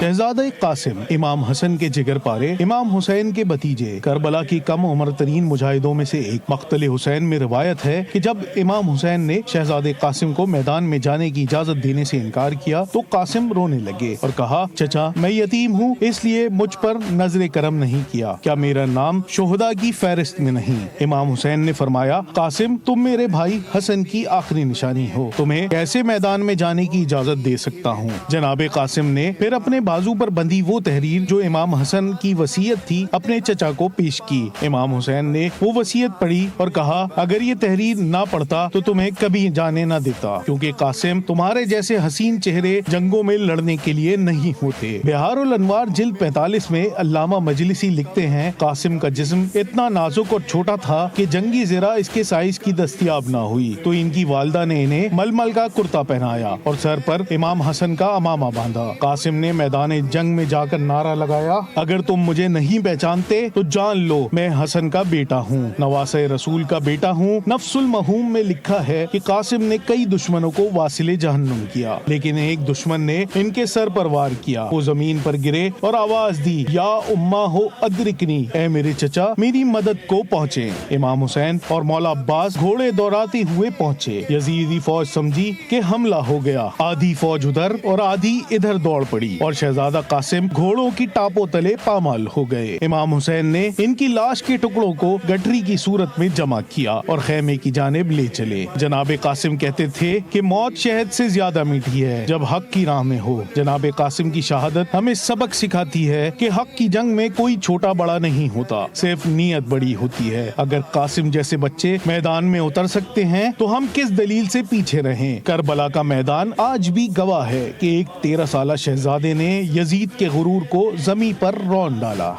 شہزادہ قاسم امام حسن کے جگر پارے امام حسین کے بھتیجے کربلا کی کم عمر ترین مجاہدوں میں سے ایک مقتل حسین میں روایت ہے کہ جب امام حسین نے شہزادہ قاسم کو میدان میں جانے کی اجازت دینے سے انکار کیا تو قاسم رونے لگے اور کہا، چچا میں یتیم ہوں اس لیے مجھ پر نظر کرم نہیں کیا، کیا میرا نام شہداء کی فہرست میں نہیں؟ امام حسین نے فرمایا، قاسم تم میرے بھائی حسن کی آخری نشانی ہو، تمہیں کیسے میدان میں جانے کی اجازت دے سکتا ہوں؟ جناب قاسم نے پھر اپنے بازو پر بندھی وہ تحریر جو امام حسن کی وصیت تھی اپنے چچا کو پیش کی۔ امام حسین نے وہ وصیت پڑھی اور کہا، اگر یہ تحریر نہ پڑھتا تو تمہیں کبھی جانے نہ دیتا، کیونکہ قاسم تمہارے جیسے حسین چہرے جنگوں میں لڑنے کے لیے نہیں ہوتے۔ بہار الانوار جلد 45 میں علامہ مجلسی لکھتے ہیں، قاسم کا جسم اتنا نازک اور چھوٹا تھا کہ جنگی زرہ اس کے سائز کی دستیاب نہ ہوئی تو ان کی والدہ نے انہیں ململ کا کرتا پہنایا اور سر پر امام حسن کا عمامہ باندھا۔ قاسم نے میدان جنگ میں جا کر نعرہ لگایا، اگر تم مجھے نہیں پہچانتے تو جان لو میں حسن کا بیٹا ہوں، نواسہ رسول کا بیٹا ہوں۔ نفس المہوم میں لکھا ہے کہ قاسم نے کئی دشمنوں کو واصل جہنم کیا، لیکن ایک دشمن نے ان کے سر پر وار کیا، وہ زمین پر گرے اور آواز دی، یا اماں ہو ادرکنی، اے میرے چچا میری مدد کو پہنچے۔ امام حسین اور مولا عباس گھوڑے دوڑاتے ہوئے پہنچے۔ یزیدی فوج سمجھی کہ حملہ ہو گیا، آدھی فوج ادھر اور آدھی ادھر دوڑ پڑی اور شہزادہ قاسم گھوڑوں کی ٹاپوں تلے پامال ہو گئے۔ امام حسین نے ان کی لاش کے ٹکڑوں کو گٹری کی صورت میں جمع کیا اور خیمے کی جانب لے چلے۔ جناب قاسم کہتے تھے کہ موت شہد سے زیادہ میٹھی ہے جب حق کی راہ میں ہو۔ جناب قاسم کی شہادت ہمیں سبق سکھاتی ہے کہ حق کی جنگ میں کوئی چھوٹا بڑا نہیں ہوتا، صرف نیت بڑی ہوتی ہے۔ اگر قاسم جیسے بچے میدان میں اتر سکتے ہیں تو ہم کس دلیل سے پیچھے رہیں؟ کربلا کا میدان آج بھی گواہ ہے کہ ایک 13 سالہ شہزادے نے یزید کے غرور کو زمیں پر رون ڈالا۔